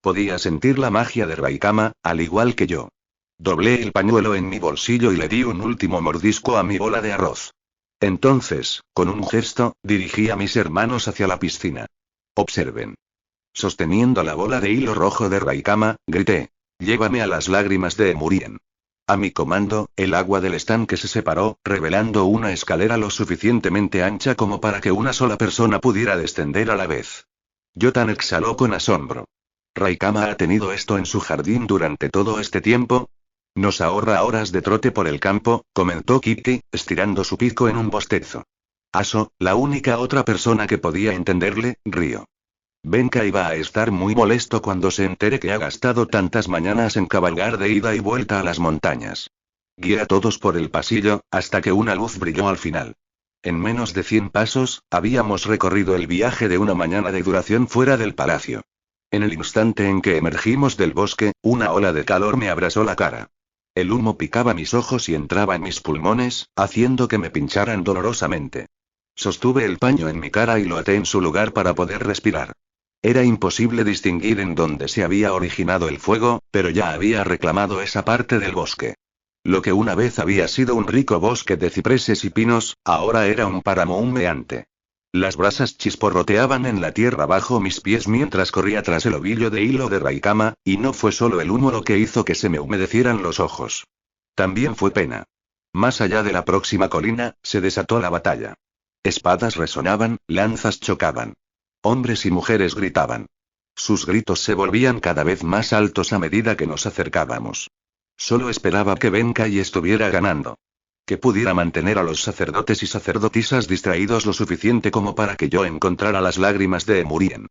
Podía sentir la magia de Raikama, al igual que yo. Doblé el pañuelo en mi bolsillo y le di un último mordisco a mi bola de arroz. Entonces, con un gesto, dirigí a mis hermanos hacia la piscina. Observen. Sosteniendo la bola de hilo rojo de Raikama, grité. Llévame a las lágrimas de Emurien. A mi comando, el agua del estanque se separó, revelando una escalera lo suficientemente ancha como para que una sola persona pudiera descender a la vez. Yotan exhaló con asombro. ¿Raikama ha tenido esto en su jardín durante todo este tiempo? Nos ahorra horas de trote por el campo, comentó Kitty, estirando su pico en un bostezo. Aso, la única otra persona que podía entenderle, rió. Benkai va a estar muy molesto cuando se entere que ha gastado tantas mañanas en cabalgar de ida y vuelta a las montañas. Guié a todos por el pasillo, hasta que una luz brilló al final. En menos de 100 pasos, habíamos recorrido el viaje de una mañana de duración fuera del palacio. En el instante en que emergimos del bosque, una ola de calor me abrasó la cara. El humo picaba mis ojos y entraba en mis pulmones, haciendo que me pincharan dolorosamente. Sostuve el paño en mi cara y lo até en su lugar para poder respirar. Era imposible distinguir en dónde se había originado el fuego, pero ya había reclamado esa parte del bosque. Lo que una vez había sido un rico bosque de cipreses y pinos, ahora era un páramo humeante. Las brasas chisporroteaban en la tierra bajo mis pies mientras corría tras el ovillo de hilo de Raikama, y no fue solo el humo lo que hizo que se me humedecieran los ojos. También fue pena. Más allá de la próxima colina, se desató la batalla. Espadas resonaban, lanzas chocaban. Hombres y mujeres gritaban. Sus gritos se volvían cada vez más altos a medida que nos acercábamos. Solo esperaba que Benkai estuviera ganando. Que pudiera mantener a los sacerdotes y sacerdotisas distraídos lo suficiente como para que yo encontrara las lágrimas de Emurien.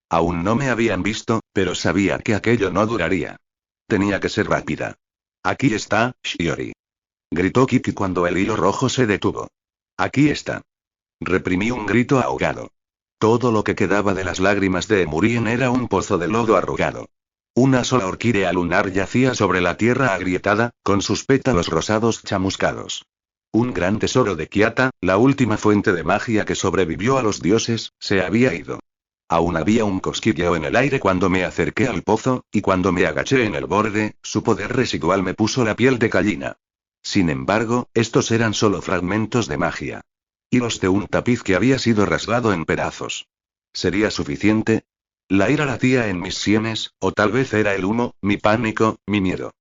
Aún no me habían visto, pero sabía que aquello no duraría. Tenía que ser rápida. Aquí está, Shiori. Gritó Kiki cuando el hilo rojo se detuvo. Aquí está. Reprimí un grito ahogado. Todo lo que quedaba de las lágrimas de Emurien era un pozo de lodo arrugado. Una sola orquídea lunar yacía sobre la tierra agrietada, con sus pétalos rosados chamuscados. Un gran tesoro de Kiata, la última fuente de magia que sobrevivió a los dioses, se había ido. Aún había un cosquilleo en el aire cuando me acerqué al pozo, y cuando me agaché en el borde, su poder residual me puso la piel de gallina. Sin embargo, estos eran solo fragmentos de magia. Hilos de un tapiz que había sido rasgado en pedazos. ¿Sería suficiente? La ira latía en mis sienes, o tal vez era el humo, mi pánico, mi miedo.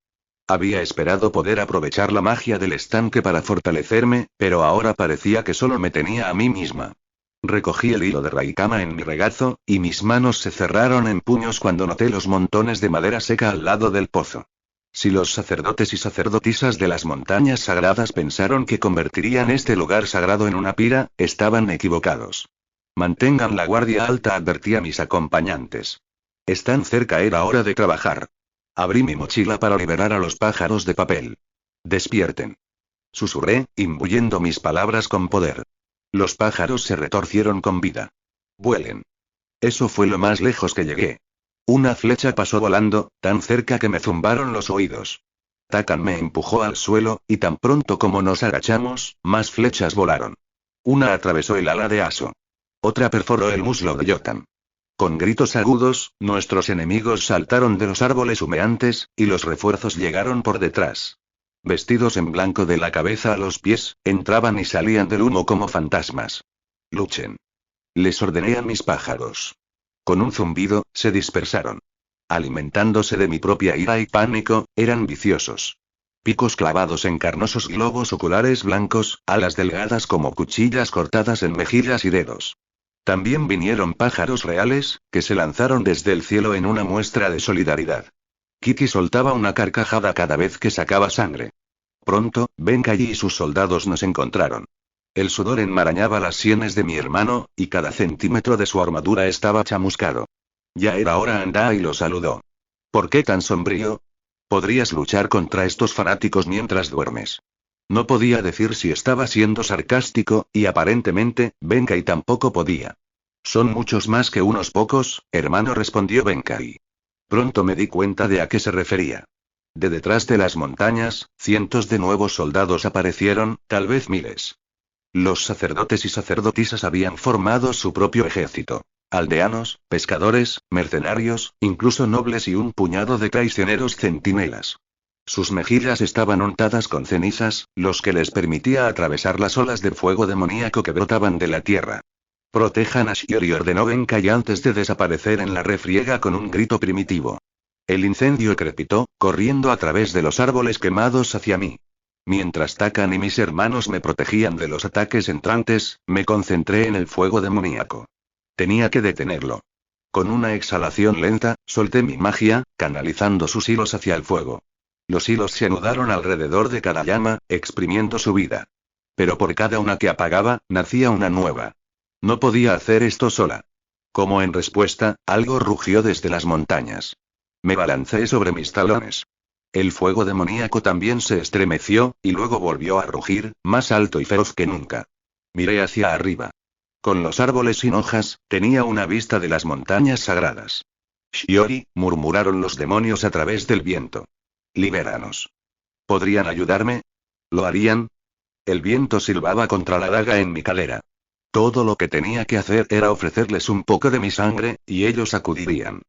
Había esperado poder aprovechar la magia del estanque para fortalecerme, pero ahora parecía que solo me tenía a mí misma. Recogí el hilo de Raikama en mi regazo, y mis manos se cerraron en puños cuando noté los montones de madera seca al lado del pozo. Si los sacerdotes y sacerdotisas de las montañas sagradas pensaron que convertirían este lugar sagrado en una pira, estaban equivocados. Mantengan la guardia alta, advertí a mis acompañantes. Están cerca, era hora de trabajar. Abrí mi mochila para liberar a los pájaros de papel. Despierten. Susurré, imbuyendo mis palabras con poder. Los pájaros se retorcieron con vida. Vuelen. Eso fue lo más lejos que llegué. Una flecha pasó volando, tan cerca que me zumbaron los oídos. Takan me empujó al suelo, y tan pronto como nos agachamos, más flechas volaron. Una atravesó el ala de Aso. Otra perforó el muslo de Yotan. Con gritos agudos, nuestros enemigos saltaron de los árboles humeantes, y los refuerzos llegaron por detrás. Vestidos en blanco de la cabeza a los pies, entraban y salían del humo como fantasmas. Luchen. Les ordené a mis pájaros. Con un zumbido, se dispersaron. Alimentándose de mi propia ira y pánico, eran viciosos. Picos clavados en carnosos globos oculares blancos, alas delgadas como cuchillas cortadas en mejillas y dedos. También vinieron pájaros reales, que se lanzaron desde el cielo en una muestra de solidaridad. Kiki soltaba una carcajada cada vez que sacaba sangre. Pronto, Benkai y sus soldados nos encontraron. El sudor enmarañaba las sienes de mi hermano, y cada centímetro de su armadura estaba chamuscado. Ya era hora, Andai lo saludó. ¿Por qué tan sombrío? Podrías luchar contra estos fanáticos mientras duermes. No podía decir si estaba siendo sarcástico, y aparentemente, Benkai tampoco podía. Son muchos más que unos pocos, hermano, respondió Benkai. Pronto me di cuenta de a qué se refería. De detrás de las montañas, cientos de nuevos soldados aparecieron, tal vez miles. Los sacerdotes y sacerdotisas habían formado su propio ejército. Aldeanos, pescadores, mercenarios, incluso nobles y un puñado de traicioneros centinelas. Sus mejillas estaban untadas con cenizas, los que les permitía atravesar las olas de fuego demoníaco que brotaban de la tierra. Protejan a Shiori, ordenó Benkai antes de desaparecer en la refriega con un grito primitivo. El incendio crepitó, corriendo a través de los árboles quemados hacia mí. Mientras Takan y mis hermanos me protegían de los ataques entrantes, me concentré en el fuego demoníaco. Tenía que detenerlo. Con una exhalación lenta, solté mi magia, canalizando sus hilos hacia el fuego. Los hilos se anudaron alrededor de cada llama, exprimiendo su vida. Pero por cada una que apagaba, nacía una nueva. No podía hacer esto sola. Como en respuesta, algo rugió desde las montañas. Me balancé sobre mis talones. El fuego demoníaco también se estremeció, y luego volvió a rugir, más alto y feroz que nunca. Miré hacia arriba. Con los árboles sin hojas, tenía una vista de las montañas sagradas. Shiori, murmuraron los demonios a través del viento. Libéranos. ¿Podrían ayudarme? ¿Lo harían? El viento silbaba contra la daga en mi cadera. Todo lo que tenía que hacer era ofrecerles un poco de mi sangre, y ellos acudirían.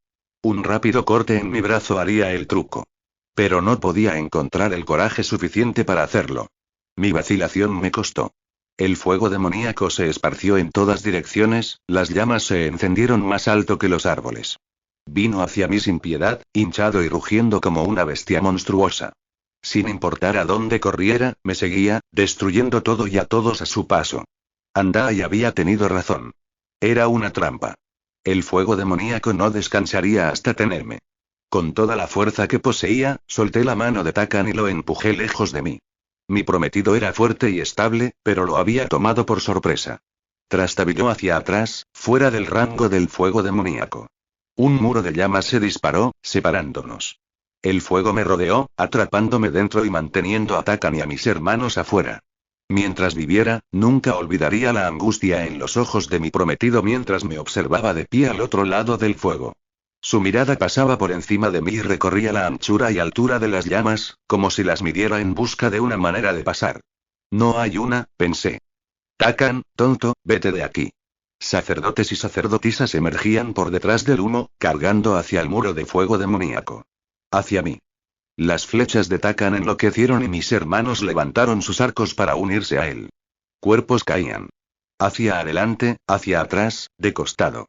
Un rápido corte en mi brazo haría el truco. Pero no podía encontrar el coraje suficiente para hacerlo. Mi vacilación me costó. El fuego demoníaco se esparció en todas direcciones, las llamas se encendieron más alto que los árboles. Vino hacia mí sin piedad, hinchado y rugiendo como una bestia monstruosa. Sin importar a dónde corriera, me seguía, destruyendo todo y a todos a su paso. Andai había tenido razón. Era una trampa. El fuego demoníaco no descansaría hasta tenerme. Con toda la fuerza que poseía, solté la mano de Takan y lo empujé lejos de mí. Mi prometido era fuerte y estable, pero lo había tomado por sorpresa. Trastabilló hacia atrás, fuera del rango del fuego demoníaco. Un muro de llamas se disparó, separándonos. El fuego me rodeó, atrapándome dentro y manteniendo a Takan y a mis hermanos afuera. Mientras viviera, nunca olvidaría la angustia en los ojos de mi prometido mientras me observaba de pie al otro lado del fuego. Su mirada pasaba por encima de mí y recorría la anchura y altura de las llamas, como si las midiera en busca de una manera de pasar. No hay una, pensé. Takan, tonto, vete de aquí. Sacerdotes y sacerdotisas emergían por detrás del humo, cargando hacia el muro de fuego demoníaco. Hacia mí. Las flechas de Takan enloquecieron y mis hermanos levantaron sus arcos para unirse a él. Cuerpos caían. Hacia adelante, hacia atrás, de costado.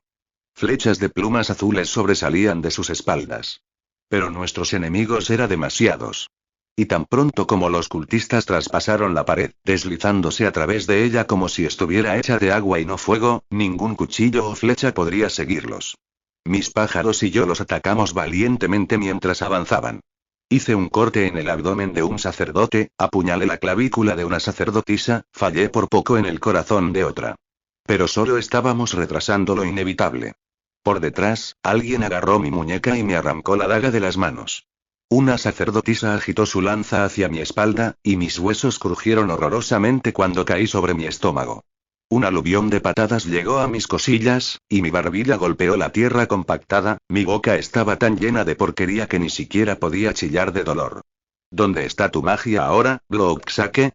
Flechas de plumas azules sobresalían de sus espaldas. Pero nuestros enemigos eran demasiados. Y tan pronto como los cultistas traspasaron la pared, deslizándose a través de ella como si estuviera hecha de agua y no fuego, ningún cuchillo o flecha podría seguirlos. Mis pájaros y yo los atacamos valientemente mientras avanzaban. Hice un corte en el abdomen de un sacerdote, apuñalé la clavícula de una sacerdotisa, fallé por poco en el corazón de otra. Pero solo estábamos retrasando lo inevitable. Por detrás, alguien agarró mi muñeca y me arrancó la daga de las manos. Una sacerdotisa agitó su lanza hacia mi espalda, y mis huesos crujieron horrorosamente cuando caí sobre mi estómago. Un aluvión de patadas llegó a mis cosillas, y mi barbilla golpeó la tierra compactada, mi boca estaba tan llena de porquería que ni siquiera podía chillar de dolor. ¿Dónde está tu magia ahora, Blocksake?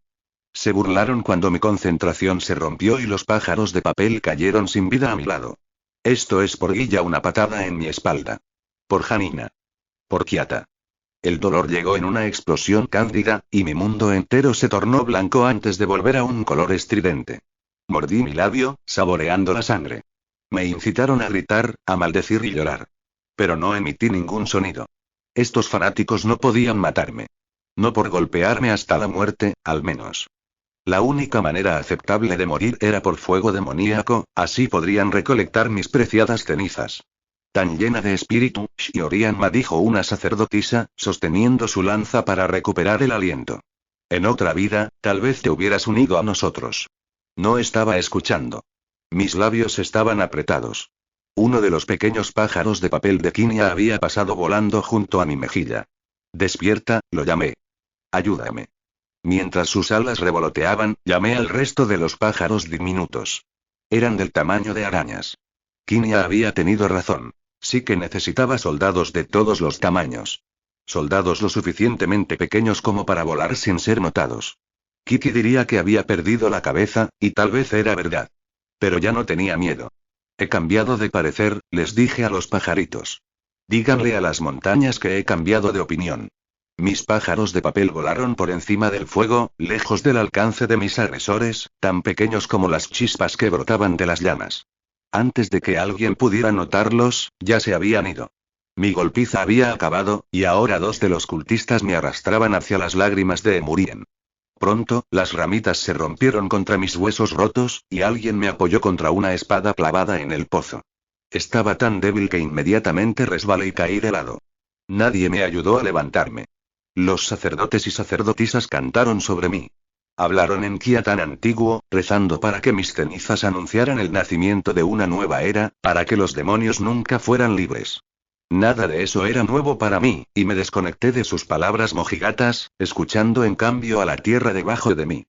Se burlaron cuando mi concentración se rompió y los pájaros de papel cayeron sin vida a mi lado. Esto es por Guilla, una patada en mi espalda. Por Janina. Por Kiata. El dolor llegó en una explosión cándida, y mi mundo entero se tornó blanco antes de volver a un color estridente. Mordí mi labio, saboreando la sangre. Me incitaron a gritar, a maldecir y llorar. Pero no emití ningún sonido. Estos fanáticos no podían matarme. No por golpearme hasta la muerte, al menos. La única manera aceptable de morir era por fuego demoníaco, así podrían recolectar mis preciadas cenizas. Tan llena de espíritu, Shiorianma, dijo una sacerdotisa, sosteniendo su lanza para recuperar el aliento. En otra vida, tal vez te hubieras unido a nosotros. No estaba escuchando. Mis labios estaban apretados. Uno de los pequeños pájaros de papel de Kinya había pasado volando junto a mi mejilla. Despierta, lo llamé. Ayúdame. Mientras sus alas revoloteaban, llamé al resto de los pájaros diminutos. Eran del tamaño de arañas. Kinya había tenido razón. Sí que necesitaba soldados de todos los tamaños. Soldados lo suficientemente pequeños como para volar sin ser notados. Kiki diría que había perdido la cabeza, y tal vez era verdad. Pero ya no tenía miedo. He cambiado de parecer, les dije a los pajaritos. Díganle a las montañas que he cambiado de opinión. Mis pájaros de papel volaron por encima del fuego, lejos del alcance de mis agresores, tan pequeños como las chispas que brotaban de las llamas. Antes de que alguien pudiera notarlos, ya se habían ido. Mi golpiza había acabado, y ahora dos de los cultistas me arrastraban hacia las lágrimas de Emurien. Pronto, las ramitas se rompieron contra mis huesos rotos, y alguien me apoyó contra una espada clavada en el pozo. Estaba tan débil que inmediatamente resbalé y caí de lado. Nadie me ayudó a levantarme. Los sacerdotes y sacerdotisas cantaron sobre mí. Hablaron en Kia tan antiguo, rezando para que mis cenizas anunciaran el nacimiento de una nueva era, para que los demonios nunca fueran libres. Nada de eso era nuevo para mí, y me desconecté de sus palabras mojigatas, escuchando en cambio a la tierra debajo de mí.